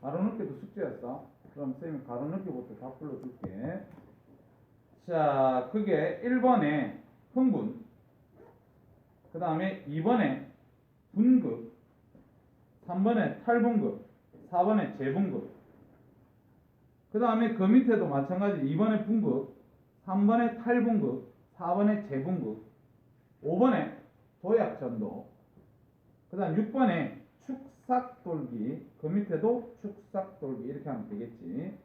가로 넣기도 숙제였어. 그럼 선생님이 가로 넣기부터 다 불러줄게. 자, 그게 1번에 흥분, 그 다음에 2번에 분극, 3번에 탈분극, 4번에 재분극. 그 다음에 그 밑에도 마찬가지 2번에 분극, 3번에 탈분극, 4번에 재분극, 5번에 도약전도, 그 다음 6번에 축삭돌기, 그 밑에도 축삭돌기 이렇게 하면 되겠지.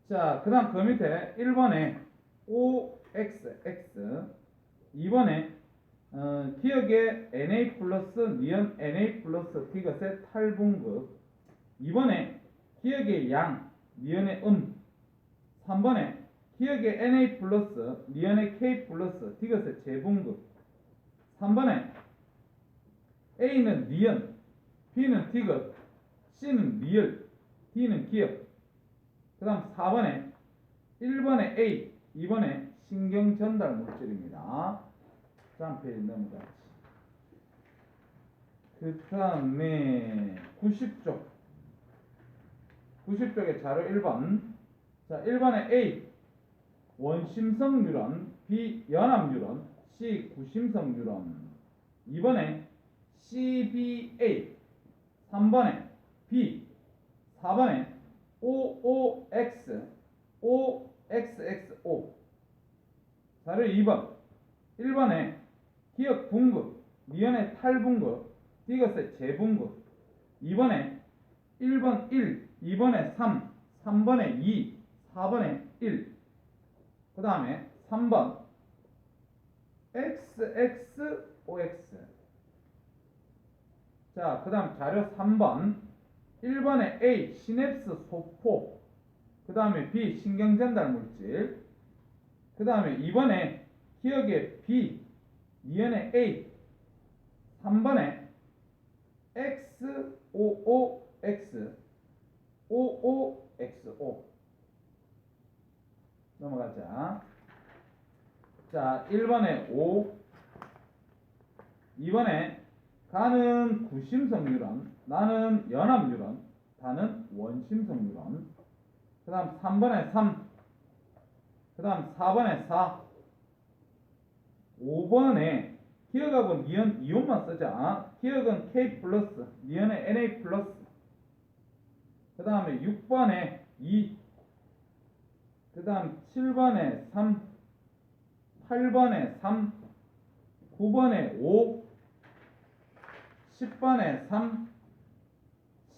자, 그 다음 그 밑에 1번에 OXX, 2번에 기억의 Na 플러스 니은 Na 플러스 디귿의 탈분극, 2번에 기억의 양 니은의 3번에 기억의 Na 플러스 니은의 K 플러스 디귿의 재분극, 3번에 A는 니은, B는 디귿, C는 리을, D는 기억. 그 다음 4번에 1번에 A, 2번에 신경전달 물질입니다. 다음 페이지 넘어가지. 그 다음에 90쪽. 90쪽의 자료 1번. 자, 1번에 A, 원심성 뉴런, B, 연합 뉴런, C, 구심성 뉴런. 2번에 CBA, 3번에 B, 4번에 OOX, OXXO. 자료 2번. 1번에 기억 분극, 니은의 탈분극, 디귿의 재분극. 2번에 1번 1, 2번에 3, 3번에 2, 4번에 1. 그 다음에 3번 XXOX. 자, 그 다음 자료 3번. 1번에 A, 시냅스 소포. 그 다음에 B, 신경전달 물질. 그 다음에 2번에 기억의 B, 니은의 A. 3번에 XOOX, OOXO. 넘어가자. 자, 1번에 O, 2번에 가는 구심성 뉴런, 나는 연합 뉴런, 다는 원심성 뉴런. 그 다음 3번에 3, 그 다음 4번에 4, 5번에 기억하고 니은 이온만 쓰자. 기억은 K 플러스, 니은의 Na 플러스. 그 다음에 6번에 2, 그 다음 7번에 3, 8번에 3, 9번에 5, 10번에 3,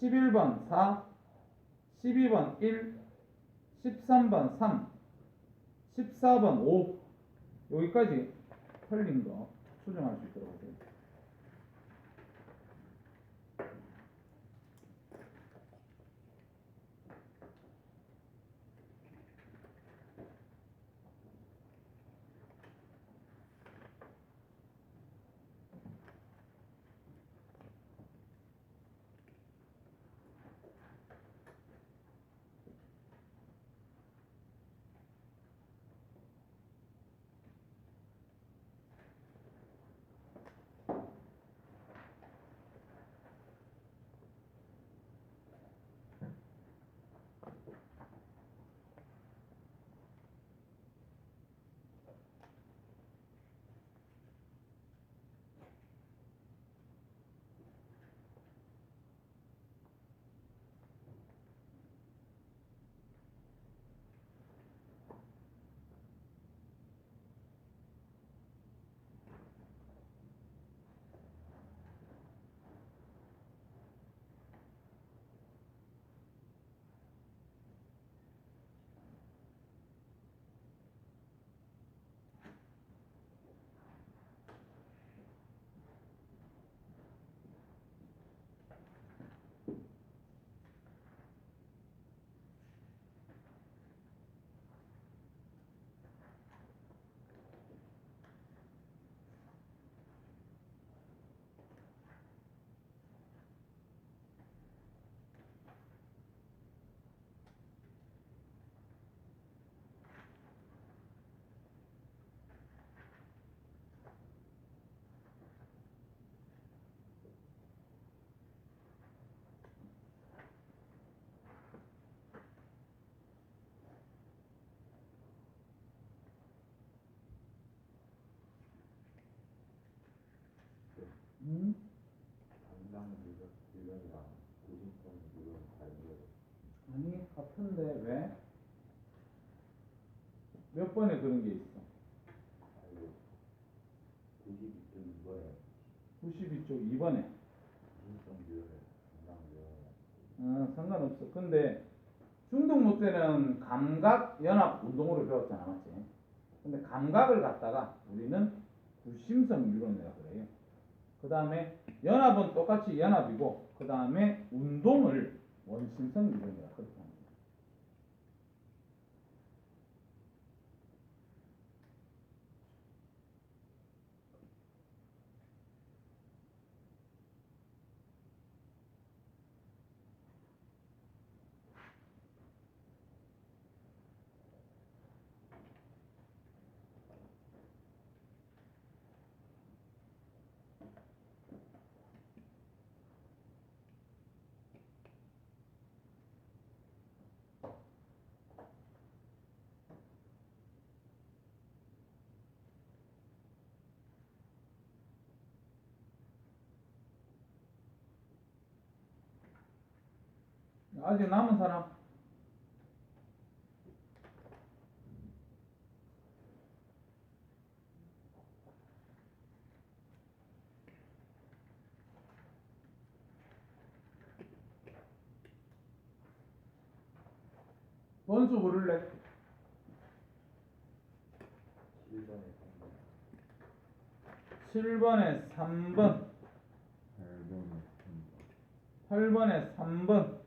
11번 4, 12번 1, 13번 3, 14번 5. 여기까지 틀린 거 수정할 수 있도록 하세요. 당장 유형이랑 고진성 유형 다르게 아니 같은데 왜? 몇 번에 그런 게 있어? 알고 92점 이거에 92쪽 2번에. 고진성 유형에 당장 유형에 상관없어. 근데 중등 못 때는 감각 연합 운동으로 배웠잖아, 맞지? 근데 감각을 갖다가 우리는 구심성 이론이라 그래요. 그 다음에 연합은 똑같이 연합이고, 그 다음에 운동을 원심성 이론이라 그렇게 합니다. 아직 남은 사람? 번수 부를래? 7번에 7번에 3번, 8번에 3번,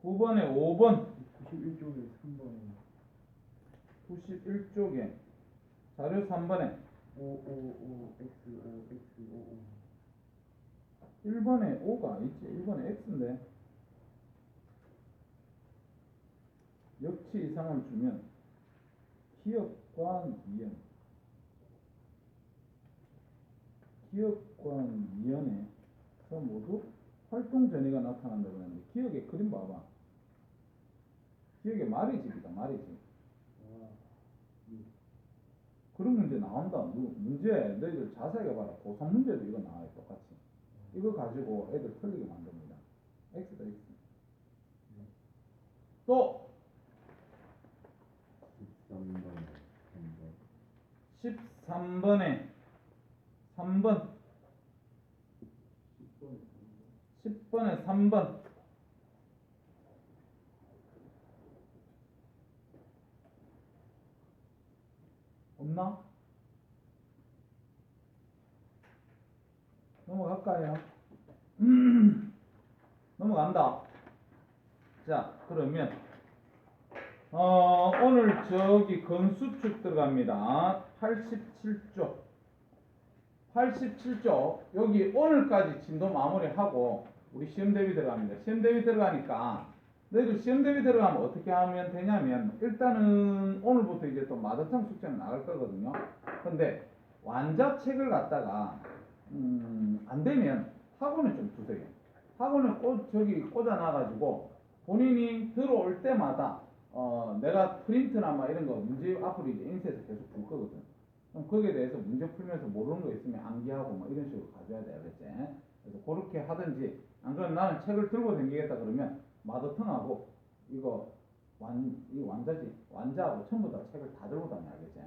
9번에 5번, 91쪽에 3번에 91쪽에 자료 3번에 555X5X55 1번에 5가 있지. 1번에 X인데 역치 이상을 주면 기억관 이연 이연에서 모두 활동 전이가 나타난다고 하는데 기억의 그림 봐봐. 기억의 말이집이다. 말이집. 그런 문제 나온다. 문제 너희들 자세하게 봐라. 고3 문제도 이거 나와요. 똑같이. 이거 가지고 애들 틀리게 만듭니다. X다 X. 또 13번에 3번, 10번에 3번, 없나? 넘어갈까요? 넘어간다. 자, 그러면 오늘 저기 건수축 들어갑니다. 87쪽. 87쪽. 여기 오늘까지 진도 마무리하고 우리 시험 대비 들어갑니다. 시험 대비 들어가니까 너희들 시험 대비 들어가면 어떻게 하면 되냐면 일단은 오늘부터 이제 또 마더창 숙제는 나갈 거거든요. 근데 완자책을 갖다가 안 되면 학원에 좀 두세요. 학원에 꽂아 놔가지고 본인이 들어올 때마다 내가 프린트나 막 이런 거 문제 앞으로 이제 인쇄해서 계속 줄 거거든. 그럼 거기에 대해서 문제 풀면서 모르는 거 있으면 암기하고 막 이런 식으로 가져야 돼, 알겠지? 그래서 그렇게 하든지, 안 그러면 나는 책을 들고 다니겠다 그러면 마더텅하고 이거 이 완자하고 전부 다 책을 다 들고 다녀, 알겠지?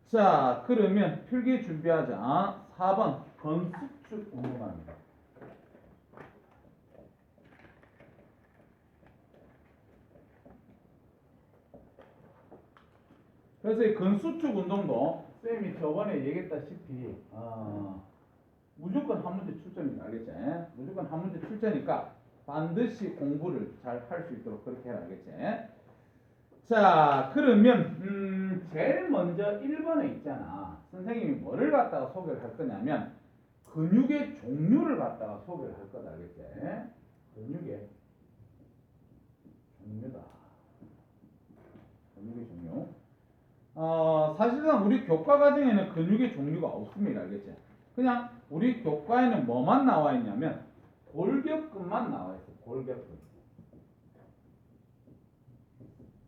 자, 그러면 필기 준비하자. 4번 건수축 운동합니다. 그래서 이 건수축 운동도 쌤이 저번에 얘기했다시피 무조건 한 문제 출제입니다. 알겠지? 무조건 한 문제 출제니까 반드시 공부를 잘 할 수 있도록 그렇게 해야 알겠지? 자, 그러면 제일 먼저 1번에 있잖아. 선생님이 뭐를 갖다가 소개를 할 거냐면 근육의 종류를 갖다가 소개를 할 거다. 알겠지? 근육의 종류다. 근육의 종류. 사실상 우리 교과 과정에는 근육의 종류가 없습니다. 알겠지? 그냥 우리 교과에는 뭐만 나와 있냐면 골격근만 나와 있어. 골격근.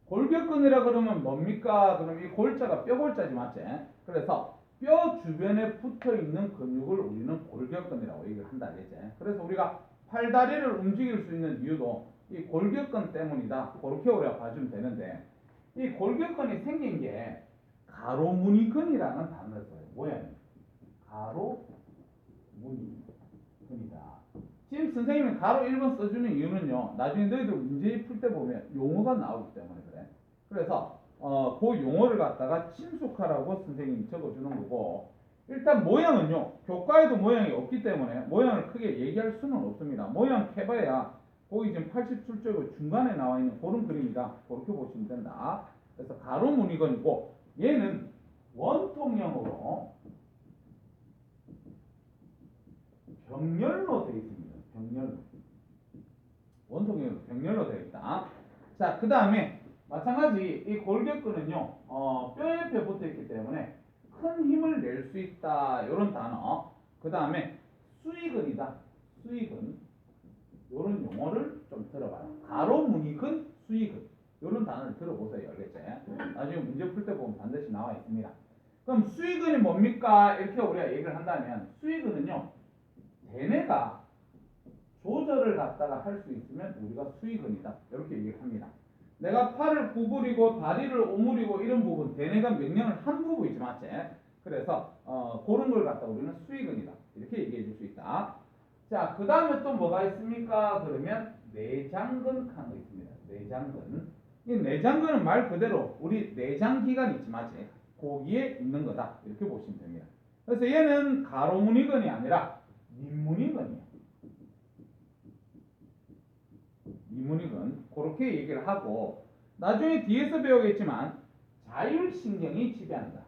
골격근이라 그러면 뭡니까? 그럼 이 골자가 뼈골자지, 맞지? 그래서 뼈 주변에 붙어 있는 근육을 우리는 골격근이라고 얘기를 한다 알겠지? 그래서 우리가 팔다리를 움직일 수 있는 이유도 이 골격근 때문이다. 그렇게 우리가 봐주면 되는데 이 골격근이 생긴 게 가로무늬근이라는 단어를 써요. 모양이 가로무늬근이다. 지금 선생님이 가로 1번 써주는 이유는요. 나중에 너희들 문제 풀 때 보면 용어가 나오기 때문에 그래. 그래서 그 용어를 갖다가 친숙하라고 선생님이 적어주는 거고 일단 모양은요. 교과에도 모양이 없기 때문에 모양을 크게 얘기할 수는 없습니다. 모양 해봐야 거기 지금 87쪽의 중간에 나와 있는 그런 그림이다. 그렇게 보시면 된다. 그래서 가로무늬근이고 얘는 원통형으로 병렬로 되어 있습니다. 병렬로. 원통형으로 병렬로 되어 있다. 자, 그 다음에 마찬가지 이 골격근은요. 뼈 옆에 붙어 있기 때문에 큰 힘을 낼 수 있다. 이런 단어. 그 다음에 수위근이다. 수위근. 이런 용어를 좀 들어봐요. 가로무늬근, 수위근. 이런 단어를 들어보세요. 알겠지? 나중에 문제 풀 때 보면 반드시 나와 있습니다. 그럼 수위근이 뭡니까? 이렇게 우리가 얘기를 한다면 수위근은요. 대뇌가 조절을 갖다가 할 수 있으면 우리가 수위근이다. 이렇게 얘기를 합니다. 내가 팔을 구부리고 다리를 오므리고 이런 부분 대뇌가 명령을 한 부분이지 맞지? 그래서 그런 걸 갖다 우리는 수위근이다. 이렇게 얘기해 줄 수 있다. 자, 그 다음에 또 뭐가 있습니까? 그러면 내장근 하는 거 있습니다. 내장근. 이 내장근은 말 그대로 우리 내장기관 있지 맞지? 거기에 있는 거다. 이렇게 보시면 됩니다. 그래서 얘는 가로무늬근이 아니라 밑무늬근이에요. 밑무늬근. 그렇게 얘기를 하고 나중에 뒤에서 배우겠지만 자율신경이 지배한다.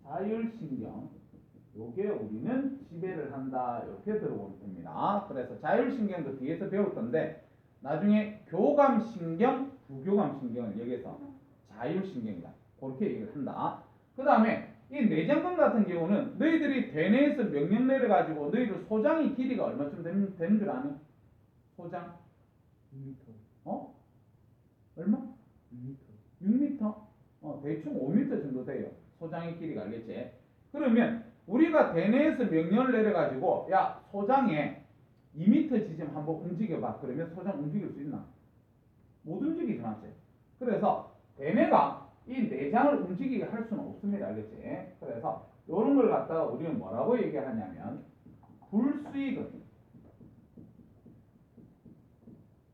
자율신경. 요게 우리는 지배를 한다. 이렇게 들어보면 됩니다. 그래서 자율신경도 뒤에서 배울 건데 나중에 교감신경, 부교감신경을 여기서 자율신경이다. 그렇게 얘기를 한다. 그 다음에 이 내장근 같은 경우는 너희들이 대뇌에서 명령 내려가지고 너희들 소장의 길이가 얼마쯤 되는 줄 아니? 소장? 6m. 얼마? 6m. 6m? 대충 5m 정도 돼요. 소장의 길이가 알겠지? 그러면 우리가 대뇌에서 명령을 내려가지고 야 소장에 2m 지점 한번 움직여봐. 그러면 소장 움직일 수 있나? 못 움직이지 맞지? 그래서 대뇌가 이 내장을 움직이게 할 수는 없습니다. 알겠지? 그래서 이런 걸 갖다가 우리는 뭐라고 얘기하냐면 불수익은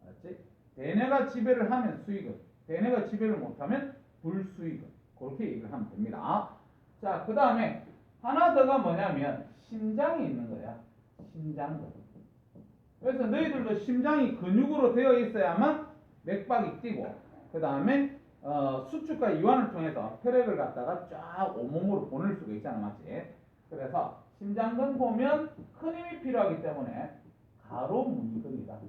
알았지? 대뇌가 지배를 하면 수익은 대뇌가 지배를 못하면 불수익은 그렇게 얘기를 하면 됩니다. 자, 그 다음에 하나 더가 뭐냐면 심장이 있는 거야. 심장근. 그래서 너희들도 심장이 근육으로 되어 있어야만 맥박이 뛰고 그 다음에 수축과 이완을 통해서 혈액을 갖다가 쫙 온몸으로 보낼 수가 있잖아 맞지? 그래서 심장근 보면 큰 힘이 필요하기 때문에 가로무늬근이다.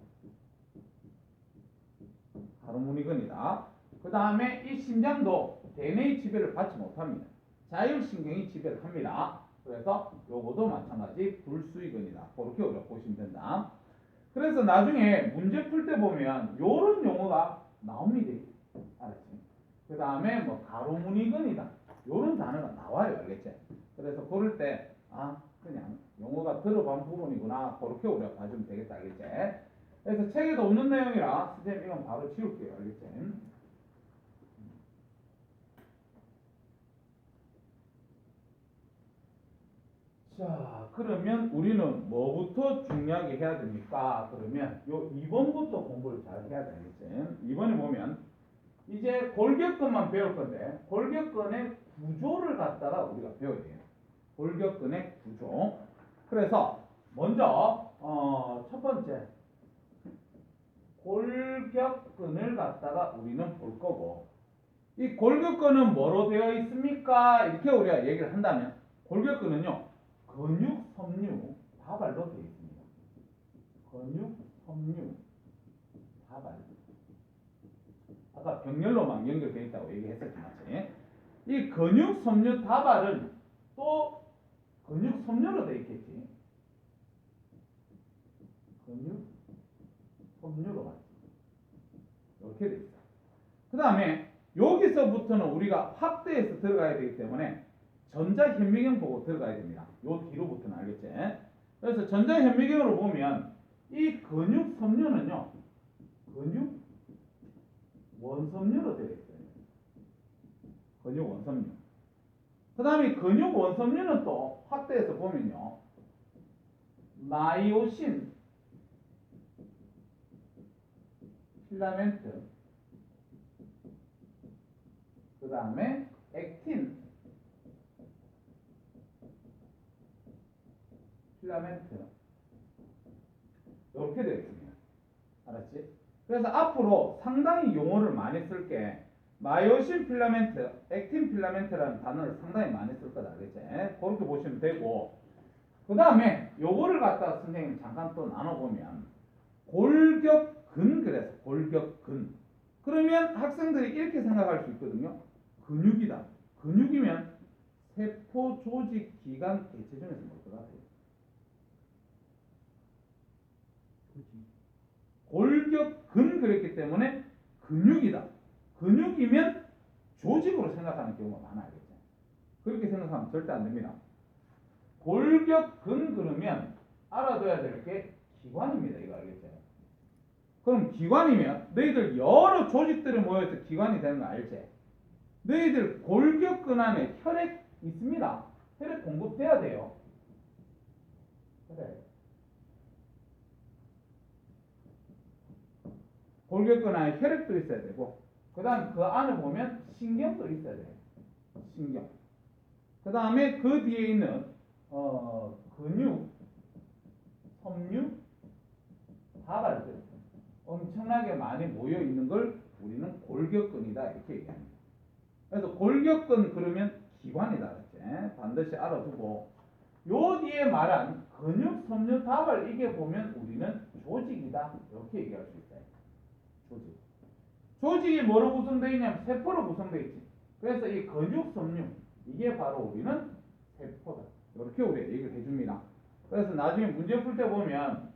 가로무늬근이다. 그 다음에 이 심장도 대뇌의 지배를 받지 못합니다. 자율신경이 지배를 합니다. 그래서 요거도 마찬가지 불수의근이다. 그렇게 우리가 보시면 된다. 그래서 나중에 문제 풀 때 보면 요런 용어가 나옵니다. 알았지? 그 다음에 뭐 가로무늬근이다. 요런 단어가 나와요. 알겠지? 그래서 그럴 때 그냥 용어가 들어본 부분이구나. 그렇게 우리가 봐주면 되겠다. 알겠지? 그래서 책에도 없는 내용이라 선생님 이건 바로 지울게요. 알겠지? 자, 그러면 우리는 뭐부터 중요하게 해야 됩니까? 그러면 요 2번부터 공부를 잘 해야 되겠지? 2번에 보면 이제 골격근만 배울 건데 골격근의 구조를 갖다가 우리가 배워야 돼요. 골격근의 구조. 그래서 먼저 첫 번째 골격근을 갖다가 우리는 볼 거고 이 골격근은 뭐로 되어 있습니까? 이렇게 우리가 얘기를 한다면 골격근은요. 근육, 섬유, 다발로 되어 있습니다. 근육, 섬유, 다발. 아까 병렬로만 연결되어 있다고 얘기했었지, 맞지? 이 근육, 섬유, 다발은 또 근육, 섬유로 되어 있겠지. 근육, 섬유로 맞지. 이렇게 되어 있어. 그 다음에 여기서부터는 우리가 확대해서 들어가야 되기 때문에 전자현미경 보고 들어가야 됩니다. 요 뒤로부터는 알겠지? 그래서 전자현미경으로 보면 이 근육 섬유는요, 근육 원섬유로 되어 있어요. 근육 원섬유. 그 다음에 근육 원섬유는 또 확대해서 보면요, 마이오신 필라멘트, 그 다음에 액틴 필라멘트, 이렇게 되어 있습니다. 알았지? 그래서 앞으로 상당히 용어를 많이 쓸게. 마이오신 필라멘트, 액틴 필라멘트라는 단어를 상당히 많이 쓸 거다. 알겠지? 그렇게 보시면 되고, 그 다음에 요거를 갖다가 선생님 잠깐 또 나눠보면 골격근, 그래서 골격근. 그러면 학생들이 이렇게 생각할 수 있거든요. 근육이다. 근육이면 세포, 조직, 기관, 개체 중에서 뭘 것 같아요? 골격근 그랬기 때문에 근육이다. 근육이면 조직으로 생각하는 경우가 많아요. 알겠죠? 그렇게 생각하면 절대 안 됩니다. 골격근 그러면 알아둬야 될 게 기관입니다. 이거 알겠죠? 그럼 기관이면 너희들 여러 조직들이 모여서 기관이 되는 거 알지? 너희들 골격근 안에 혈액 있습니다. 혈액 공급돼야 돼요. 그래. 골격근 안에 혈액도 있어야 되고, 그 다음 그 안에 보면 신경도 있어야 돼요. 신경. 그 다음에 그 뒤에 있는 근육, 섬유, 다발들 엄청나게 많이 모여 있는 걸 우리는 골격근이다 이렇게 얘기합니다. 그래서 골격근 그러면 기관이다. 그렇지? 반드시 알아두고, 요 뒤에 말한 근육, 섬유, 다발 이게 보면 우리는 조직이다 이렇게 얘기할 수 있어요. 조직. 조직이 뭐로 구성되어 있냐면 세포로 구성되어 있지. 그래서 이 근육, 섬유 이게 바로 우리는 세포다. 이렇게 우리가 얘기를 해줍니다. 그래서 나중에 문제 풀 때 보면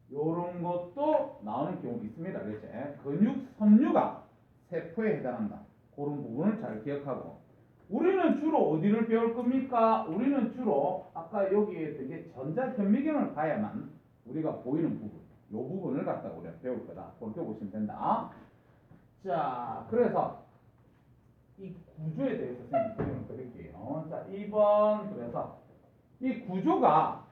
요런 것도 나오는 경우 있습니다. 그렇지? 근육, 섬유가 세포에 해당한다. 그런 부분을 잘 기억하고, 우리는 주로 어디를 배울 겁니까? 우리는 주로 아까 여기에 되게 전자현미경을 봐야만 우리가 보이는 부분, 요 부분을 갖다가 우리가 배울 거다. 그렇게 보시면 된다. 자, 그래서 이 구조에 대해서 선생님 설명을 드릴게요. 자, 2번. 그래서 이 구조가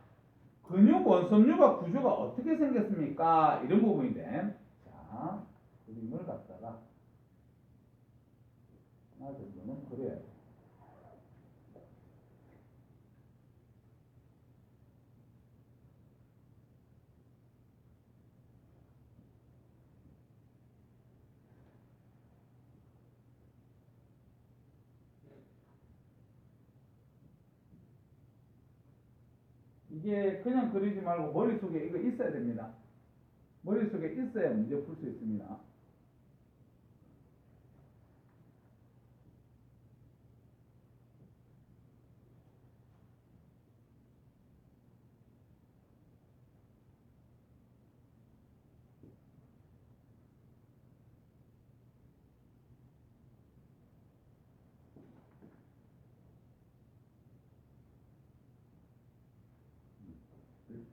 근육 원섬유가 구조가 어떻게 생겼습니까? 이런 부분인데, 자, 그림을 갖다가 하나 정도는 그려야 돼. 이게 그냥 그리지 말고 머릿속에 이거 있어야 됩니다. 머릿속에 있어야 문제 풀 수 있습니다.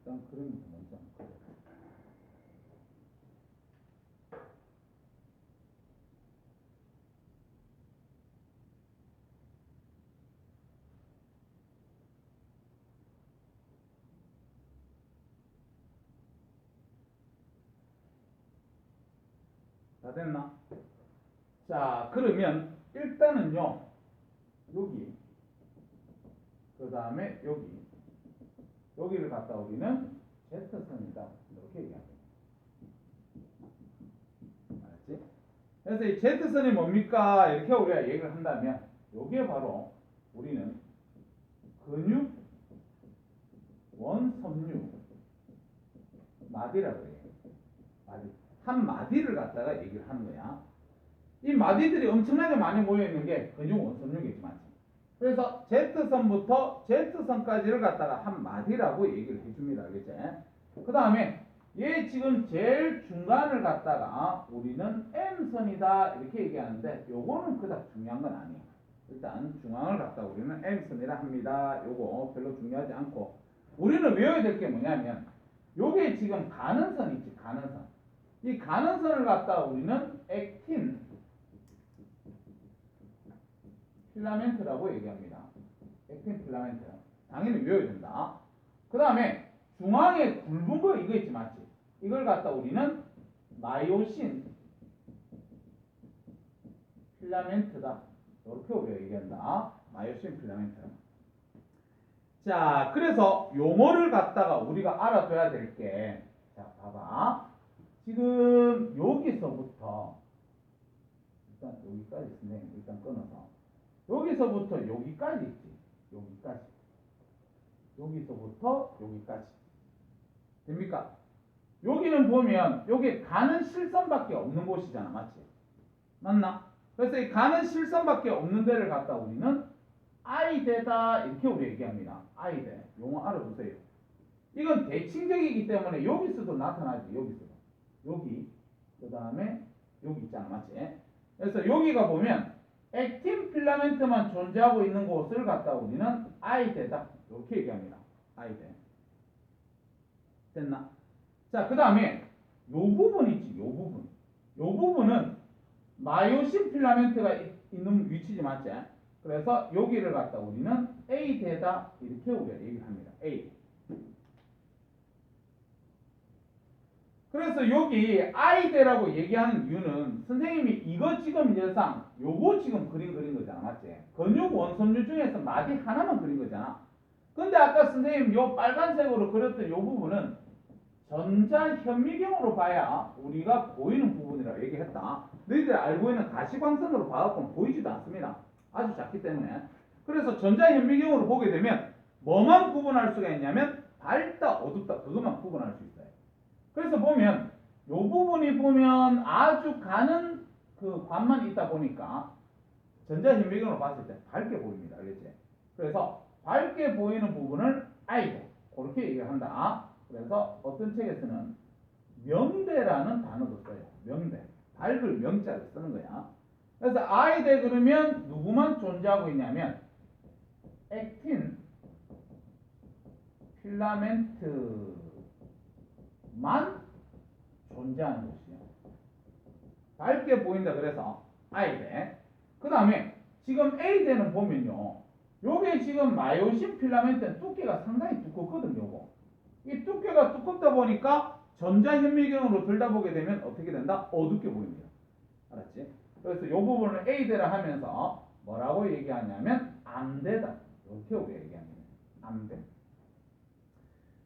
일단 그림부터 먼저 한번 그려. 다 됐나? 자, 그러면 일단은요, 여기, 그 다음에 여기를 갖다 우리는 Z선이다 이렇게 얘기합니다. 알았지? 그래서 이 Z선이 뭡니까? 이렇게 우리가 얘기를 한다면 여기에 바로 우리는 근육 원섬유 마디라고 해요. 마디. 한 마디를 갖다가 얘기를 하는 거야. 이 마디들이 엄청나게 많이 모여 있는 게 근육 원섬유겠지만, 그래서 Z선부터 Z선까지를 갖다가 한 마디라고 얘기를 해줍니다. 알겠지? 그 다음에 얘 지금 제일 중간을 갖다가 우리는 M선이다 이렇게 얘기하는데 요거는 그닥 중요한 건 아니에요. 일단 중앙을 갖다 우리는 M선이라 합니다. 요거 별로 중요하지 않고 우리는 외워야 될 게 뭐냐면 요게 지금 가는 선 있지, 가는 선. 이 가는 선을 갖다 우리는 액틴 필라멘트라고 얘기합니다. 액틴 필라멘트. 당연히 외워야 된다. 그 다음에 중앙에 굵은 거 이거 있지, 맞지? 이걸 갖다 우리는 마이오신 필라멘트다. 이렇게 우리가 얘기한다. 마이오신 필라멘트. 자, 그래서 용어를 갖다가 우리가 알아둬야 될 게, 자, 봐봐. 지금 여기서부터 일단 여기까지 선생님 일단 끊어서 여기서부터 여기까지 있지. 여기까지. 여기서부터 여기까지. 됩니까? 여기는 보면 여기 가는 실선밖에 없는 곳이잖아. 맞지? 맞나? 그래서 이 가는 실선밖에 없는 데를 갖다 우리는 I대다 이렇게 우리 얘기합니다. I대. 용어 알아두세요. 이건 대칭적이기 때문에 여기서도 나타나지. 여기서도. 여기. 그 다음에 여기 있잖아. 맞지? 그래서 여기가 보면 액틴 필라멘트만 존재하고 있는 곳을 갖다 우리는 I대다. 이렇게 얘기합니다. I대. 됐나? 자, 그 다음에 요 부분 있지. 요 부분. 요 부분은 마이오신 필라멘트가 있는 위치지, 맞지? 그래서 여기를 갖다 우리는 A대다 이렇게 우리가 얘기를 합니다. A. 그래서 여기 I대라고 얘기하는 이유는 선생님이 이거 지금 예상 요거 지금 그린 거잖아, 맞지? 근육 원섬유 중에서 마디 하나만 그린 거잖아. 근데 아까 선생님 요 빨간색으로 그렸던 요 부분은 전자 현미경으로 봐야 우리가 보이는 부분이라고 얘기했다. 너희들 알고 있는 가시광선으로 봐갖고는 보이지도 않습니다. 아주 작기 때문에. 그래서 전자 현미경으로 보게 되면 뭐만 구분할 수가 있냐면 밝다, 어둡다 그것만 구분할 수 있어요. 그래서 보면 요 부분이 보면 아주 가는 그 관만 있다 보니까 전자 현미경으로 봤을 때 밝게 보입니다. 알겠지? 그래서 밝게 보이는 부분을 아이고 그렇게 얘기를 한다. 그래서 어떤 책에서는 명대라는 단어도 써요. 명대. 밝을 명자를 쓰는 거야. 그래서 아이대 그러면 누구만 존재하고 있냐면 액틴 필라멘트만 존재하는 곳이에요. 밝게 보인다 그래서 I대. 그 다음에 지금 A대는 보면요. 요게 지금 마이오신 필라멘트는 두께가 상당히 두껍거든요. 요거. 이 두께가 두껍다 보니까 전자현미경으로 들다보게 되면 어떻게 된다? 어둡게 보입니다. 알았지? 그래서 이 부분을 A대라 하면서 뭐라고 얘기하냐면 암대다. 이렇게 우리가 얘기합니다. 암대.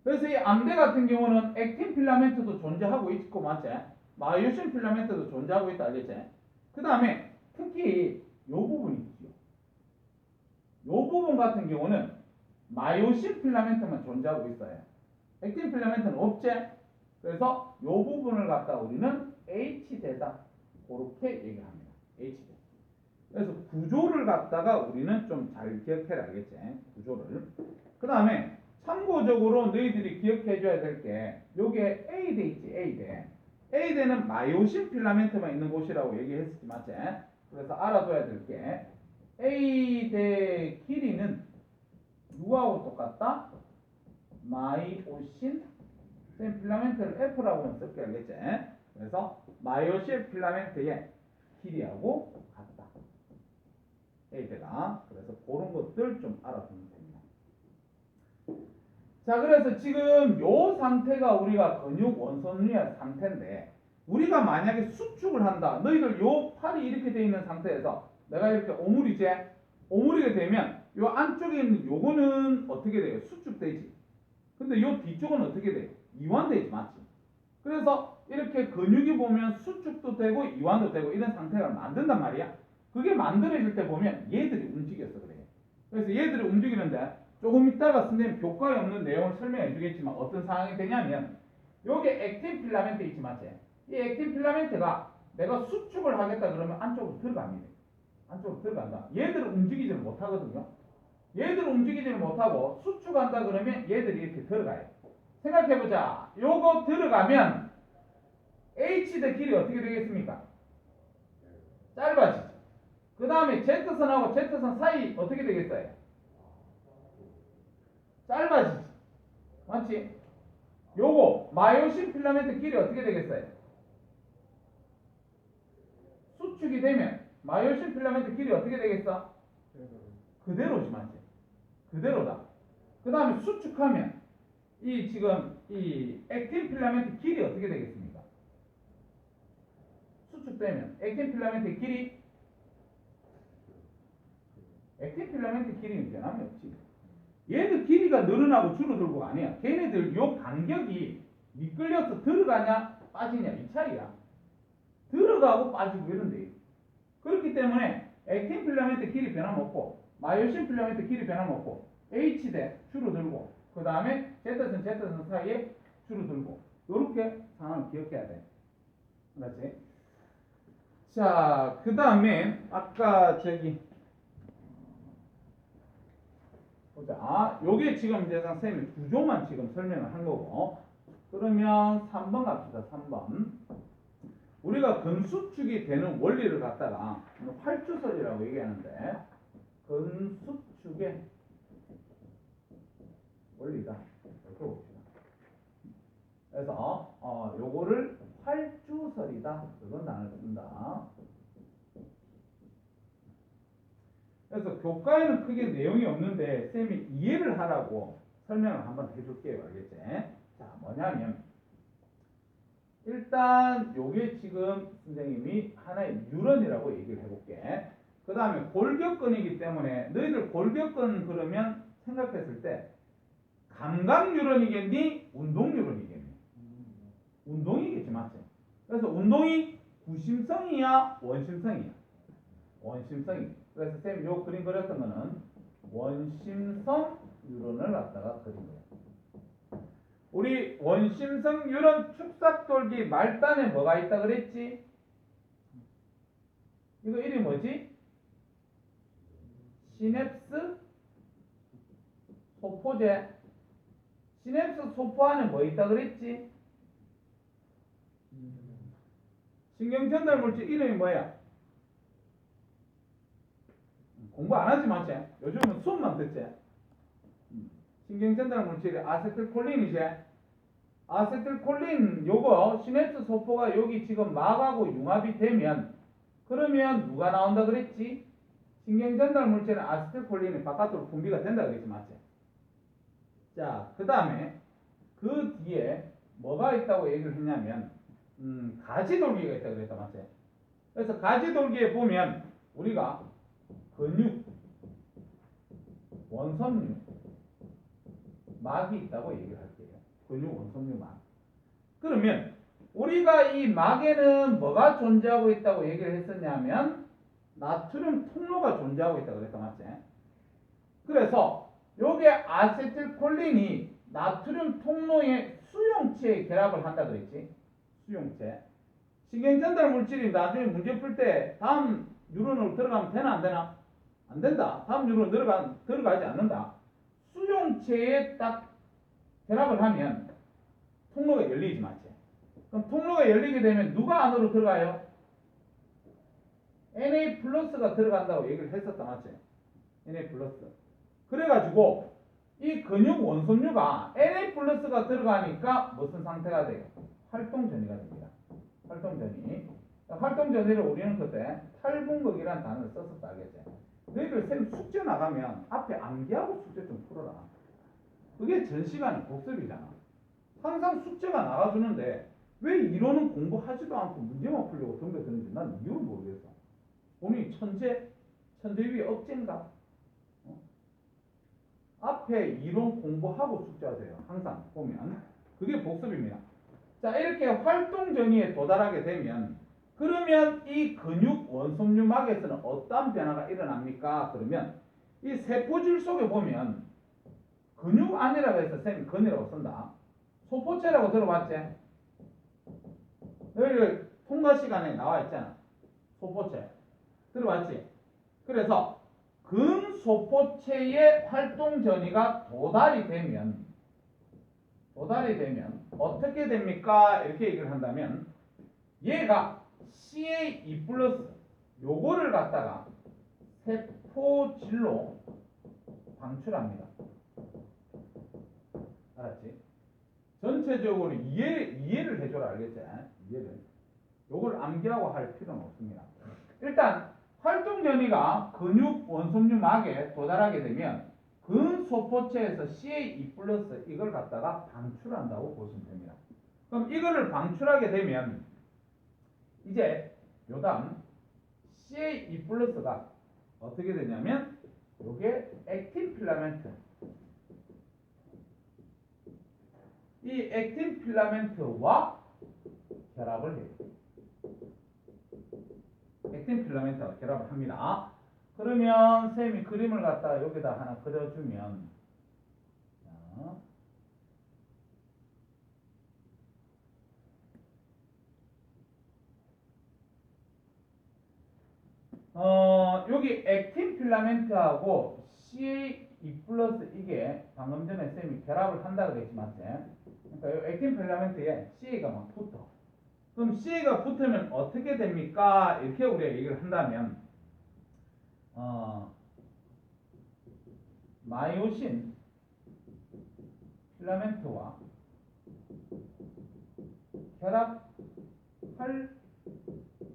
그래서 이 암대 같은 경우는 액틴 필라멘트도 존재하고 있고 맞지? 마이오신 필라멘트도 존재하고 있다. 알겠지? 그 다음에 특히 이 부분이 있죠. 이 부분 같은 경우는 마이오신 필라멘트만 존재하고 있어요. 액틴 필라멘트는 없지? 그래서 이 부분을 갖다 우리는 H대다. 그렇게 얘기합니다. H대. 그래서 구조를 갖다가 우리는 좀 잘 기억해라. 알겠지? 구조를. 그 다음에 참고적으로 너희들이 기억해 줘야 될 게 요게 A대 있지? A대. A대는 마이오신 필라멘트만 있는 곳이라고 얘기했었지. 맞지? 그래서 알아둬야 될 게 A대 길이는 누구하고 똑같다? 마이오신 필라멘트를 F라고 쓸게. 알겠지? 그래서 마이오신 필라멘트의 길이하고 같다. A대가. 그래서 그런 것들 좀 알아두면 됩니다. 자, 그래서 지금 요 상태가 우리가 근육 원선유의 상태인데 우리가 만약에 수축을 한다. 너희들 요 팔이 이렇게 돼 있는 상태에서 내가 이렇게 오므리게 되면 요 안쪽에 있는 요거는 어떻게 돼요? 수축되지. 근데 요 뒤쪽은 어떻게 돼요? 이완되지. 맞지? 그래서 이렇게 근육이 보면 수축도 되고 이완도 되고 이런 상태가 만든단 말이야. 그게 만들어질 때 보면 얘들이 움직여서 그래요. 그래서 얘들이 움직이는데 조금 이따가 선생님 교과에 없는 내용을 설명해 주겠지만 어떤 상황이 되냐면 요게 액틴 필라멘트 있지. 맞지? 이 액틴 필라멘트가 내가 수축을 하겠다 그러면 안쪽으로 들어갑니다. 안쪽으로 들어간다. 얘들은 움직이지를 못하거든요. 얘들은 움직이지를 못하고 수축한다 그러면 얘들이 이렇게 들어가요. 생각해보자. 요거 들어가면 H대 길이 어떻게 되겠습니까? 짧아지죠. 그 다음에 Z선하고 Z선 사이 어떻게 되겠어요? 짧아지지. 맞지? 요거 마이오신 필라멘트 길이 어떻게 되겠어요? 수축이 되면 마이오신 필라멘트 길이 어떻게 되겠어? 그대로지. 맞지? 그대로다. 그 다음에 수축하면 이 지금 이 액틴 필라멘트 길이 어떻게 되겠습니까? 수축되면 액틴 필라멘트 길이 액틴 필라멘트 길이는 변함이 없지. 얘들 길이가 늘어나고 줄어들고가 아니야. 걔네들 요 간격이 미끌려서 들어가냐 빠지냐 이 차이야. 들어가고 빠지고 이런데. 그렇기 때문에 액틴 필라멘트 길이 변함없고 마이오신 필라멘트 길이 변함없고 H대 줄어들고 그 다음에 Z선 사이에 줄어들고 요렇게 상황을 기억해야 돼. 알았지? 자, 그 다음에 아까 저기 보자. 요게 지금 이제 선생님이 구조만 지금 설명을 한 거고. 그러면 3번 갑시다. 3번. 우리가 근수축이 되는 원리를 갖다가 활주설이라고 얘기하는데 근수축의 원리다. 이렇게 봅시다. 그래서 요거를 활주설이다. 그건 단어를 쓴다. 그래서 교과에는 크게 내용이 없는데 쌤이 이해를 하라고 설명을 한번 해줄게요. 알겠지? 자, 뭐냐면 일단 요게 지금 선생님이 하나의 뉴런이라고 얘기를 해볼게. 그 다음에 골격근이기 때문에 너희들 골격근 그러면 생각했을 때 감각 뉴런이겠니? 운동 뉴런이겠니? 운동이겠지. 맞지? 그래서 운동이 구심성이야? 원심성이야? 원심성이. 그래서 쌤 요 그림 그렸던 거는 원심성 뉴런을 갖다가 그린 거야. 우리 원심성 뉴런 축삭돌기 말단에 뭐가 있다 그랬지? 이거 이름이 뭐지? 시냅스 소포제. 시냅스 소포 안에 뭐 있다 그랬지? 신경전달 물질 이름이 뭐야? 공부 안 하지 맞지? 요즘은 수업만 듣지? 신경전달 물질이 아세틸콜린이지? 아세틸콜린 요거 시냅스 소포가 여기 지금 막하고 융합이 되면 그러면 누가 나온다 그랬지? 신경전달 물질은 아세틸콜린이 바깥으로 분비가 된다 그랬지 맞지? 자, 그 다음에 그 뒤에 뭐가 있다고 얘기를 했냐면 가지돌기가 있다고 그랬다 맞지? 그래서 가지돌기에 보면 우리가 근육, 원섬유, 막이 있다고 얘기를 할게요. 근육, 원섬유, 막. 그러면 우리가 이 막에는 뭐가 존재하고 있다고 얘기를 했었냐면 나트륨 통로가 존재하고 있다고 그랬다 맞지? 그래서 요게 아세틸콜린이 나트륨 통로의 수용체에 결합을 한다 그랬지? 수용체. 신경전달 물질이 나중에 문제 풀 때 다음 뉴런으로 들어가면 되나 안 되나? 안 된다. 다음 뉴런 들어가지 않는다. 수용체에 딱 결합을 하면 통로가 열리지 맞지? 그럼 통로가 열리게 되면 누가 안으로 들어가요? Na 플러스가 들어간다고 얘기를 했었다 맞지? Na 플러스. 그래가지고 이 근육 원섬유가 Na 플러스가 들어가니까 무슨 상태가 돼요? 활동전이가 됩니다. 활동전이. 활동전이를 우리는 그때 탈분극이라는 단어를 썼었다 알겠지? 너희들 쌤 숙제 나가면 앞에 암기하고 숙제 좀 풀어라. 그게 전 시간에 복습이잖아. 항상 숙제가 나가주는데 왜 이론은 공부하지도 않고 문제만 풀려고 덤벼드는지 난 이유를 모르겠어. 본인이 천재 위에 억제인가? 앞에 이론 공부하고 숙제하세요. 항상 보면 그게 복습입니다. 자, 이렇게 활동 전이에 도달하게 되면 그러면 이 근육 원섬유막에서는 어떤 변화가 일어납니까? 그러면 이 세포질 속에 보면 근육 안이라고 해서 쌤이 근이라고 쓴다. 소포체라고 들어봤지? 너희들 통과 시간에 나와 있잖아. 소포체. 들어봤지? 그래서 근소포체의 활동 전이가 도달이 되면 어떻게 됩니까? 이렇게 얘기를 한다면 얘가 CA2 플러스 요거를 갖다가 세포질로 방출합니다. 알았지? 전체적으로 이해를 해줘라. 알겠지? 이해를. 요걸 암기하고 할 필요는 없습니다. 일단 활동 전이가 근육 원섬유막에 도달하게 되면 근소포체에서 CA2+ 이걸 갖다가 방출한다고 보시면 됩니다. 그럼 이거를 방출하게 되면 이제 요다음 CA2+가 어떻게 되냐면 요게 액틴 필라멘트, 이 액틴 필라멘트와 결합을 해요. 액틴 필라멘트와 결합을 합니다. 그러면 쌤이 그림을 갖다가 여기다 하나 그려주면, 여기 액틴 필라멘트하고 CA2+ 이게 방금 전에 쌤이 결합을 한다 그랬지, 맞지? 그러니까 이 액틴 필라멘트에 CA가 막 붙어. 그럼 CA가 붙으면 어떻게 됩니까? 이렇게 우리가 얘기를 한다면, 마이오신 필라멘트와 결합할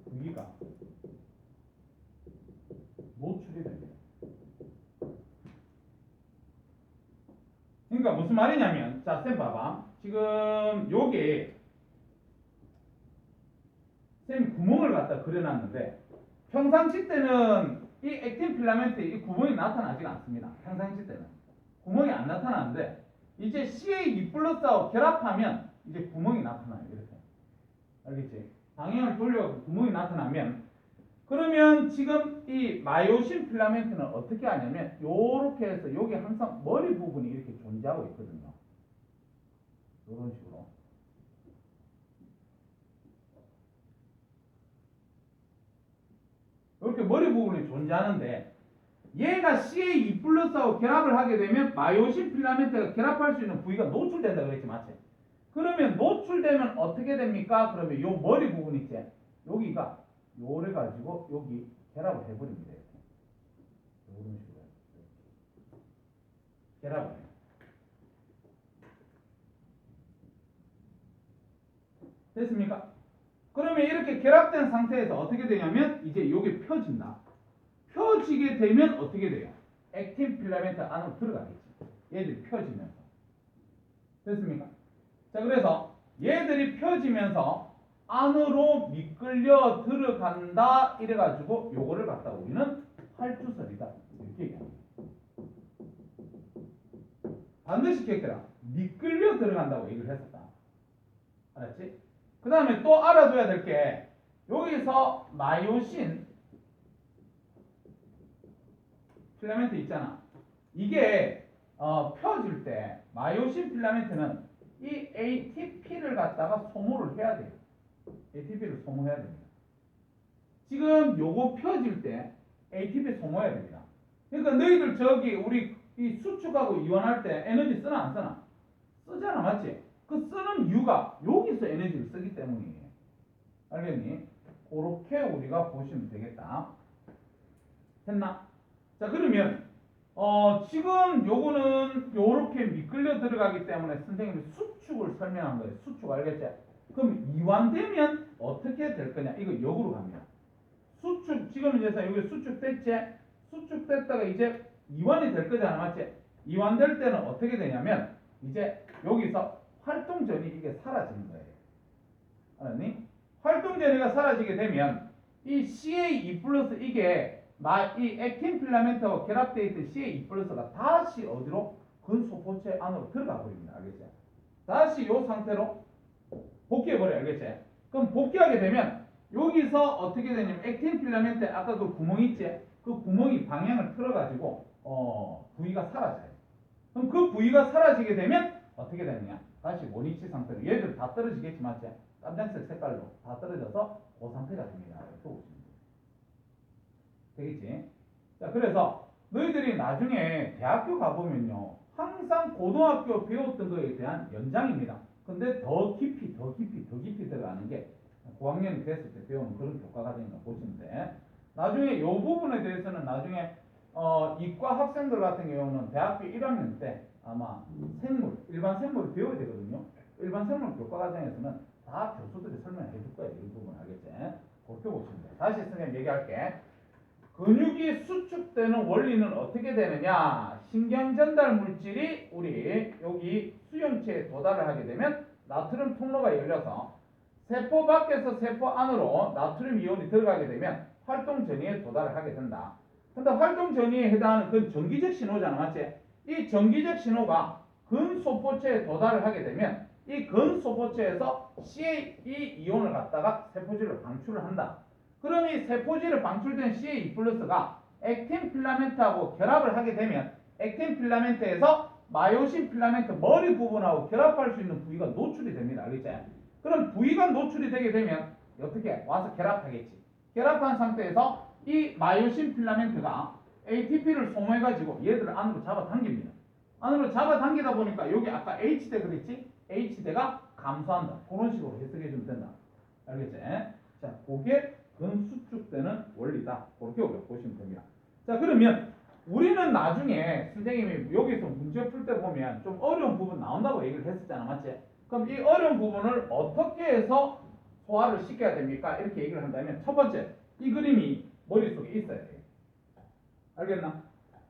부위가 노출이 됩니다. 그러니까 무슨 말이냐면, 자, 쌤 봐봐. 지금 요게 쌤 구멍을 갖다 그려놨는데 평상시 때는 이 액틴 필라멘트에 이 구멍이 나타나지가 않습니다. 평상시 때는 구멍이 안 나타나는데 이제 CA2+하고 결합하면 이제 구멍이 나타나요. 이렇게. 알겠지? 방향을 돌려 구멍이 나타나면, 그러면 지금 이 마이오신 필라멘트는 어떻게 하냐면 요렇게 해서 여기 항상 머리 부분이 이렇게 존재하고 있거든요. 이런 식으로. 이렇게 머리 부분이 존재하는데 얘가 CA2+하고 결합을 하게 되면 마이오신 필라멘트가 결합할 수 있는 부위가 노출된다 그랬지, 맞지? 그러면 노출되면 어떻게 됩니까? 그러면 요 머리 부분 있지? 여기가 요래 가지고 여기 결합을 해버립니다. 이렇게. 이런 식으로 결합을 해요. 됐습니까? 그러면 이렇게 결합된 상태에서 어떻게 되냐면 이제 여기 펴진다. 펴지게 되면 어떻게 돼요? 액틴 필라멘트 안으로 들어가겠지. 얘들이 펴지면서. 됐습니까? 자, 그래서 얘들이 펴지면서 안으로 미끌려 들어간다. 이래가지고 요거를 갖다 우리는 활주설이다. 이렇게 얘기합니다. 반드시 기억해라. 미끌려 들어간다고 얘기를 했었다. 알았지? 그 다음에 또 알아줘야 될 게 여기서 마이오신 필라멘트 있잖아. 이게 펴질 때 마이오신 필라멘트는 이 ATP를 갖다가 소모를 해야 돼요. ATP를 소모해야 됩니다. 지금 요거 펴질 때 ATP 소모해야 됩니다. 그러니까 너희들 저기 우리 이 수축하고 이완할 때 에너지 쓰나 안 쓰나? 쓰잖아, 맞지? 그 쓰는 이유가 여기서 에너지를 쓰기 때문이에요. 알겠니? 그렇게 우리가 보시면 되겠다. 됐나? 자, 그러면 지금 요거는 요렇게 미끌려 들어가기 때문에 선생님이 수축을 설명한 거예요. 수축 알겠지? 그럼 이완되면 어떻게 될 거냐? 이거 역으로 갑니다. 수축, 지금 이제 여기 수축됐지? 수축됐다가 이제 이완이 될 거잖아, 맞지? 이완될 때는 어떻게 되냐면 이제 여기서 활동 전이 이게 사라지는 거예요. 알았니? 활동 전이가 사라지게 되면 이 CA2+ 이게 이 액틴 필라멘트와 결합되어 있던 CA2+가 다시 어디로? 근소포체 안으로 들어가 버립니다. 알겠지? 다시 이 상태로 복귀해 버려요. 알겠지? 그럼 복귀하게 되면 여기서 어떻게 되냐면 액틴 필라멘트 아까 그 구멍 있지? 그 구멍이 방향을 틀어가지고 부위가 사라져요. 그럼 그 부위가 사라지게 되면 어떻게 되느냐? 다시 원위치 상태로 얘들 다 떨어지겠지, 맞지? 깜장색 색깔로 다 떨어져서 그 상태가 됩니다. 이렇게 보시면 되겠지? 자, 그래서 너희들이 나중에 대학교 가보면요, 항상 고등학교 배웠던 거에 대한 연장입니다. 근데 더 깊이 들어가는 게 고학년이 됐을 때 배우는 그런 교과가 되는 거 보시면 돼. 나중에 이 부분에 대해서는 나중에 이과 학생들 같은 경우는 대학교 1학년 때 아마 생물, 일반 생물을 배워야 되거든요. 일반 생물 교과 과정에서는 다 교수들이 설명해 줄 거예요. 이 부분 알겠지? 그렇게 보시면 돼요. 다시 선생님 얘기할게. 근육이 수축되는 원리는 어떻게 되느냐? 신경 전달 물질이 우리 여기 수용체에 도달을 하게 되면 나트륨 통로가 열려서 세포 밖에서 세포 안으로 나트륨 이온이 들어가게 되면 활동 전이에 도달을 하게 된다. 근데 활동 전이에 해당하는 그 전기적 신호잖아, 맞지? 이 전기적 신호가 근소포체에 도달을 하게 되면 이 근소포체에서 CA 이온을 갖다가 세포질로 방출을 한다. 그럼 이 세포질을 방출된 CA 플러스가 액틴 필라멘트하고 결합을 하게 되면 액틴 필라멘트에서 마요신 필라멘트 머리 부분하고 결합할 수 있는 부위가 노출이 됩니다. 알겠지? 그럼 부위가 노출이 되게 되면 어떻게 와서 결합하겠지. 결합한 상태에서 이 마요신 필라멘트가 ATP를 소모해가지고 얘들을 안으로 잡아당깁니다. 안으로 잡아당기다 보니까 여기 아까 H대 그랬지? H대가 감소한다. 그런 식으로 해석해주면 된다. 알겠지? 자, 그게 근수축되는 원리다. 그렇게 보시면 됩니다. 자, 그러면 우리는 나중에 선생님이 여기서 문제 풀 때 보면 좀 어려운 부분 나온다고 얘기를 했었잖아. 맞지? 그럼 이 어려운 부분을 어떻게 해서 소화를 시켜야 됩니까? 이렇게 얘기를 한다면 첫 번째, 이 그림이 머릿속에 있어야 돼요. 알겠나?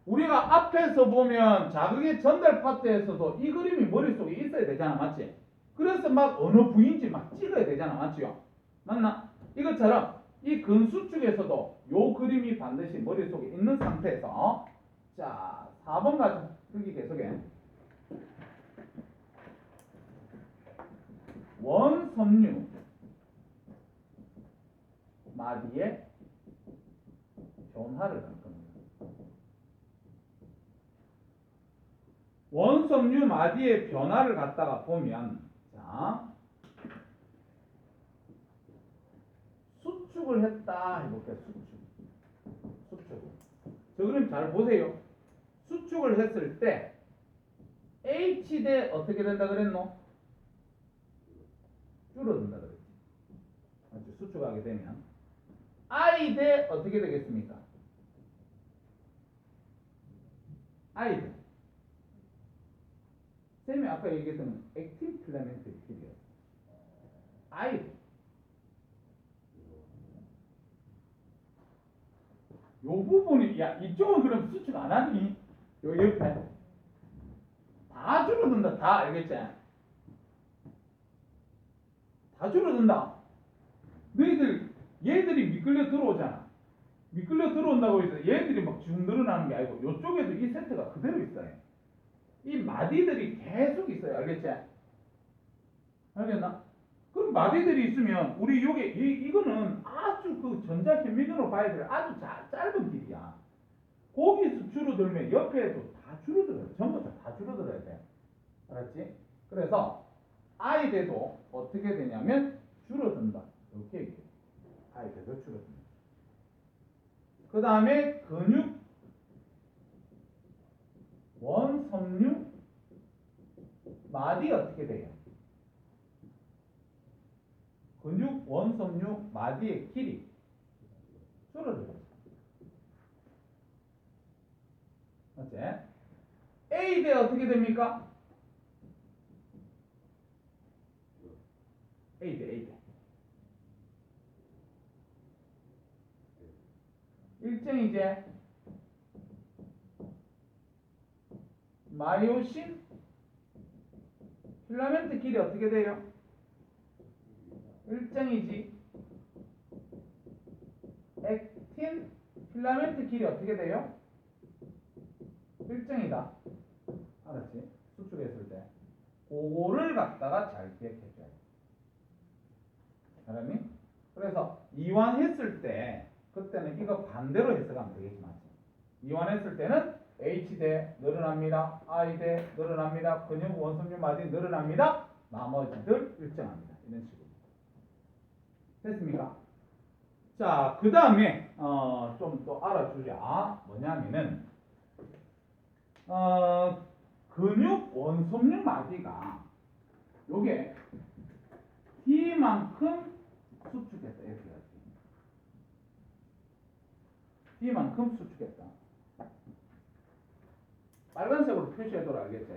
우리가 앞에서 보면 자극의 전달 파트에서도 이 그림이 머릿속에 있어야 되잖아. 맞지? 그래서 막 어느 부위인지 막 찍어야 되잖아. 맞지요? 맞나? 이것처럼 이 근수축에서도 요 그림이 반드시 머릿속에 있는 상태에서 자 4번 가죠. 여기 계속해. 원섬유 마디의 변화를 할 겁니다. 원섬유 마디의 변화를 갖다가 보면 자 수축을 했다 해볼게요. 수축. 저 그림 잘 보세요. 수축을 했을 때 H대 어떻게 된다 그랬노? 줄어든다 그랬지. 맞죠? 수축하게 되면 I대 어떻게 되겠습니까? I대. 쌤이 아까 얘기했던 액틴 필라멘트 필이에요. I대. 요 부분이 야 이쪽은 그럼 수축 안 하니? 요 옆에 다 줄어든다. 다 알겠지? 다 줄어든다. 너희들 얘들이 미끌려 들어오잖아. 미끌려 들어온다고 해서 얘들이 막 쭉 늘어나는 게 아니고 요쪽에도 이 세트가 그대로 있어요. 이 마디들이 계속 있어요. 알겠지? 알겠나? 그럼 마디들이 있으면 우리 요게 이거는 아주 그 전자현미경으로 봐야 될 아주 짧은 길이야. 거기서 줄어들면 옆에도 다 줄어들어요. 전부 다 줄어들어야 돼. 알았지? 그래서 아이대도 어떻게 되냐면 줄어든다. 이렇게 얘기해요. 아이대도 줄어든다. 그 다음에 근육 원섬유 마디 어떻게 돼요? 근육 원섬유 마디의 길이 줄어들어요. 맞지? A대 어떻게 됩니까? A대. 일정이 이제 마이오신 필라멘트 길이 어떻게 돼요? 일정이지. 액틴 필라멘트 길이 어떻게 돼요? 일정이다. 알았지? 수축했을 때 그거를 갖다가 잘 기억해줘야 돼. 알았니? 그래서 이완했을 때 그때는 이거 반대로 해석하면 되겠지만 이완했을 때는 H대 늘어납니다. I대 늘어납니다. 근육 원섬유 마디 늘어납니다. 나머지들 일정합니다. 이런 식으로. 됐습니까? 자, 그 다음에 좀 또 알아주자. 뭐냐면은 근육 원섬유 마디가 요게 D만큼 수축했다. 이렇게 해야지. B만큼 수축했다. 빨간색으로 표시해둬라 알겠지?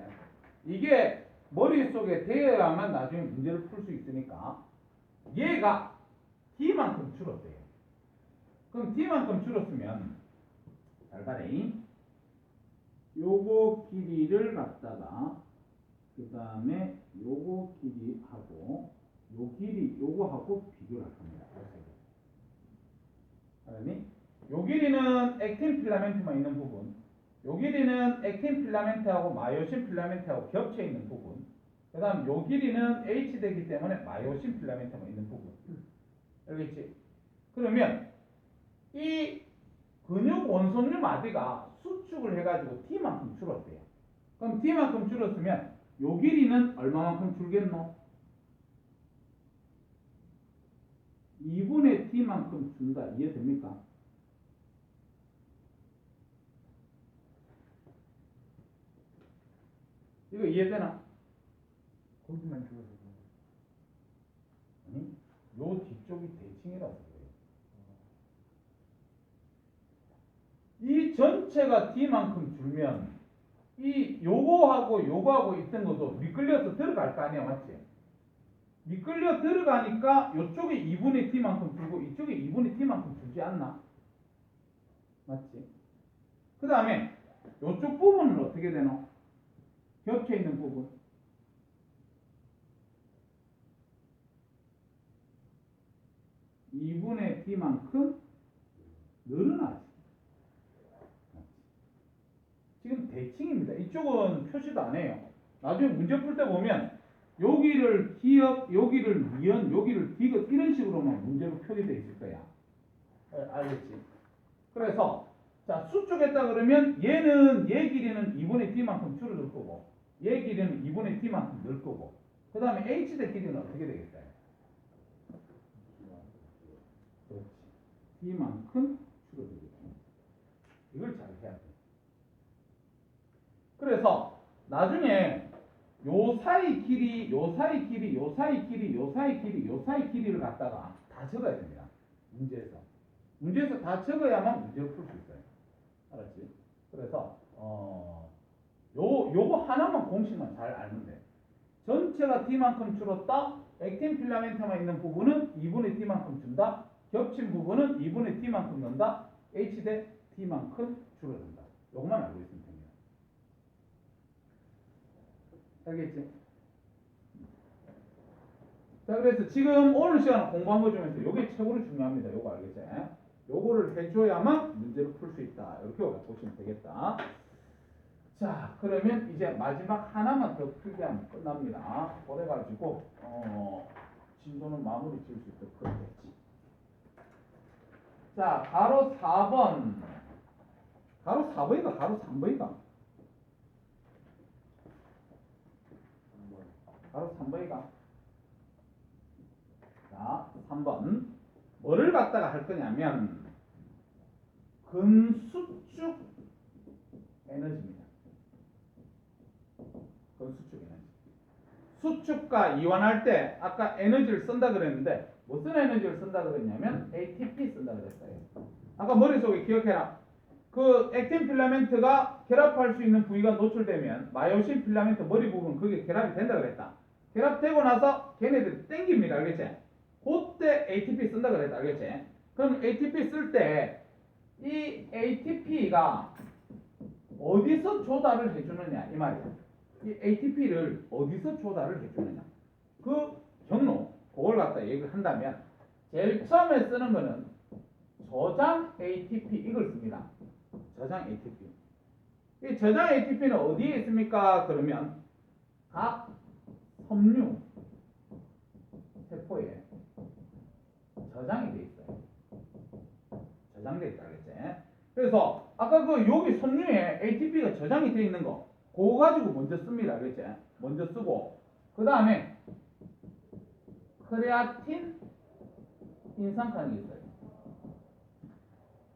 이게 머릿속에 되어야만 나중에 문제를 풀 수 있으니까 얘가 D만큼 줄었대요. 그럼 D만큼 줄었으면 잘 봐래. 요거 길이를 갖다가 그 다음에 요거 길이하고 요 길이 요거하고 비교를 할 겁니다. 알았니? 요 길이는 액틴 필라멘트만 있는 부분, 요 길이는 액틴 필라멘트하고 마이오신 필라멘트하고 겹쳐 있는 부분, 그 다음 요 길이는 H 되기 때문에 마이오신 필라멘트만 있는 부분. 알겠지? 그러면 이 근육 원손류 마디가 수축을 해가지고 T만큼 줄었대요. 그럼 T만큼 줄었으면 요 길이는 얼마만큼 줄겠노? 2분의 T만큼 준다. 이해됩니까? 이거 이해되나? 거기만 줄어서 그런 아니, 요 뒤쪽이 대칭이라서 그래요. 이 전체가 D만큼 줄면 이 요거하고 요거하고 있던 것도 미끌려서 들어갈 거 아니야, 맞지? 미끌려 들어가니까 요쪽에 2분의 T만큼 줄고 이쪽에 2분의 T만큼 줄지 않나? 맞지? 그 다음에 요쪽 부분은 어떻게 되노? 겹쳐 있는 부분. (2분의 T만큼) 늘어나지. 지금 대칭입니다. 이쪽은 표시도 안 해요. 나중에 문제 풀 때 보면 여기를 기역, 여기를 미연, 여기를 디귿 이런 식으로만 문제로 표기되어 있을 거야. 알겠지? 그래서 자 수축했다 그러면 얘는 얘 길이는 2분의 T만큼 줄어들 거고 얘 길이는 2분의 T만큼 늘 거고 그 다음에 H대 길이는 어떻게 되겠어요? 그렇지. T만큼 줄어들겠죠. 이걸 잘 해야 돼. 그래서 나중에 요 사이 길이, 요 사이 길이, 요 사이 길이, 요 사이 길이, 요 사이 길이를 갖다가 다 적어야 됩니다. 문제에서. 문제에서 다 적어야만 문제를 풀 수 있어요. 알았지? 그래서 요거 하나만 공식만 잘 알면 돼. 전체가 T만큼 줄었다. 액틴 필라멘트만 있는 부분은 2분의 T만큼 준다. 겹친 부분은 2분의 T만큼 넣는다. H 대 T만큼 줄어든다. 요것만 알고 있으면 됩니다. 알겠지? 자, 그래서 지금 오늘 시간 공부한 거 중에서 요게 최고로 중요합니다. 요거 알겠지? 요거를 해줘야만 문제를 풀 수 있다. 이렇게 보시면 되겠다. 자, 그러면 이제 마지막 하나만 더 풀기하면 끝납니다. 그래가지고 진도는 마무리 지을 수 있도록 그렇겠지. 자, 가로 4번. 가로 4번이가 가로 3번이가? 바로 3번이가. 자, 3번. 뭐를 갖다가 할 거냐면, 근수축 에너지입니다. 근수축 에너지. 수축과 이완할 때, 아까 에너지를 쓴다 그랬는데, 무슨 에너지를 쓴다 그랬냐면, ATP 쓴다 그랬어요. 아까 머릿속에 기억해라. 그 액틴 필라멘트가 결합할 수 있는 부위가 노출되면, 마이오신 필라멘트 머리 부분, 그게 결합이 된다 그랬다. 결합되고 나서 걔네들이 땡깁니다. 알겠지? 그때 ATP 쓴다 그랬다. 알겠지? 그럼 ATP 쓸 때 이 ATP가 어디서 조달을 해주느냐 이 말이야. 이 ATP를 어디서 조달을 해주느냐. 그 경로 그걸 갖다 얘기를 한다면 제일 처음에 쓰는 거는 저장 ATP 이걸 씁니다. 저장 ATP. 이 저장 ATP는 어디에 있습니까? 그러면 각 섬유 세포에 저장이 돼 있어요. 저장돼 있다 그랬지. 그래서 아까 그 여기 섬유에 ATP가 저장이 돼 있는 거 그거 가지고 먼저 씁니다. 그랬지. 먼저 쓰고 그 다음에 크레아틴 인산칸이 있어요.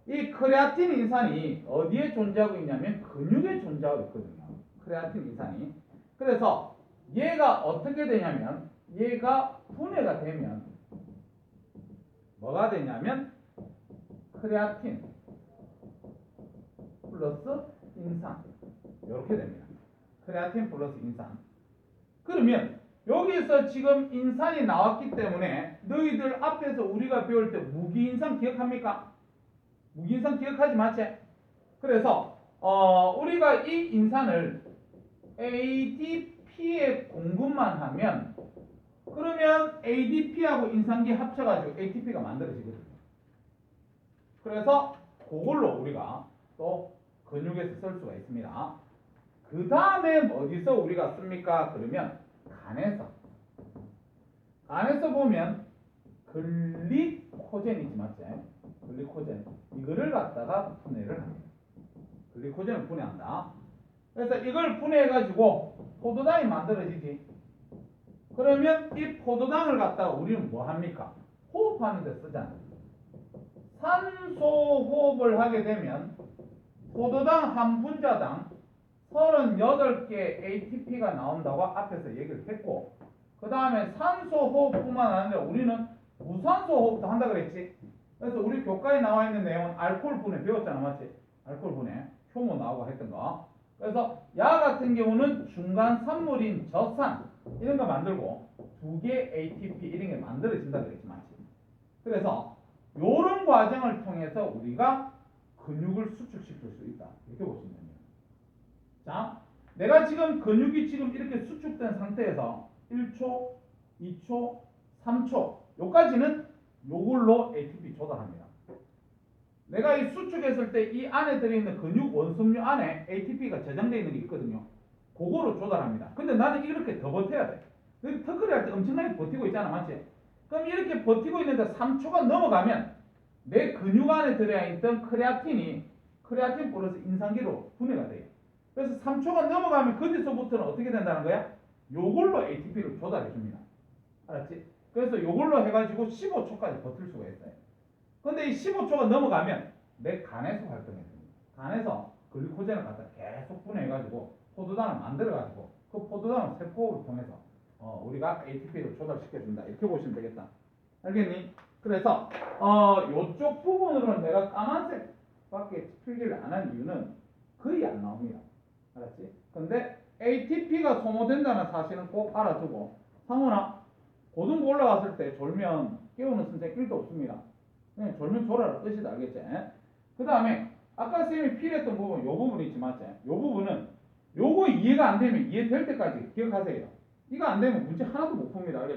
이 크레아틴 인산이 어디에 존재하고 있냐면 근육에 존재하고 있거든요. 크레아틴 인산이. 그래서 얘가 어떻게 되냐면 얘가 분해가 되면 뭐가 되냐면 크레아틴 플러스 인산 이렇게 됩니다. 크레아틴 플러스 인산. 그러면 여기서 지금 인산이 나왔기 때문에 너희들 앞에서 우리가 배울 때 무기인산 기억합니까? 무기인산 기억하지 맞지? 그래서 우리가 이 인산을 ADP에 공급만 하면 그러면 ADP하고 인산기 합쳐가지고 ATP가 만들어지거든요. 그래서 그걸로 우리가 또 근육에서 쓸 수가 있습니다. 그 다음에 어디서 우리가 씁니까? 그러면 간에서 보면 글리코젠이지 맞지? 글리코젠 이거를 갖다가 분해를 합니다. 글리코젠을 분해한다. 그래서 이걸 분해해가지고 포도당이 만들어지지. 그러면 이 포도당을 갖다가 우리는 뭐 합니까? 호흡하는 데 쓰잖아. 산소 호흡을 하게 되면 포도당 한 분자당 38개 ATP가 나온다고 앞에서 얘기를 했고, 그 다음에 산소 호흡뿐만 아니라 우리는 무산소 호흡도 한다 그랬지. 그래서 우리 교과에 나와 있는 내용은 알코올 분해 배웠잖아, 맞지? 알코올 분해 효모 나오고 했던 거. 그래서 야 같은 경우는 중간 산물인 저산 이런 거 만들고 2개 ATP 이런 게 만들어진다 그랬지, 맞지? 그래서 요런 과정을 통해서 우리가 근육을 수축시킬 수 있다 이렇게 보시면 됩니다. 자, 내가 지금 근육이 지금 이렇게 수축된 상태에서 1초, 2초, 3초 요까지는 요걸로 ATP 조달합니다. 내가 이 수축했을 때 이 안에 들어있는 근육 원섬유 안에 ATP가 저장되어 있는 게 있거든요. 그거로 조달합니다. 근데 나는 이렇게 더 버텨야 돼. 턱걸이 할 때 엄청나게 버티고 있잖아, 맞지? 그럼 이렇게 버티고 있는데 3초가 넘어가면 내 근육 안에 들어있던 크레아틴 플러스 인산기로 분해가 돼요. 그래서 3초가 넘어가면 거기서부터는 어떻게 된다는 거야? 요걸로 ATP를 조달해 줍니다. 알았지? 그래서 요걸로 해가지고 15초까지 버틸 수가 있어요. 근데 이 15초가 넘어가면 내 간에서 활동해 줍니다. 간에서 글리코젠을 갖다 계속 분해해가지고 포도당을 만들어가지고 그 포도당을 세포를 통해서 우리가 ATP를 조달시켜준다. 이렇게 보시면 되겠다. 알겠니? 그래서 요쪽 부분으로는 내가 까만색밖에 필기를 안 한 이유는 거의 안 나옵니다. 알았지? 근데 ATP가 소모된다는 사실은 꼭 알아두고, 상훈아 고등부 올라갔을 때 졸면 깨우는 선생 1도 없습니다. 그냥 졸면 졸아라 뜻이다. 알겠지? 그 다음에 아까 선생님이 필요했던 부분 요 부분이 있지 맞지? 요 부분은 요거 이해가 안 되면 이해될 때까지 기억하세요. 이거 안 되면 문제 하나도 못 풉니다. 알겠지?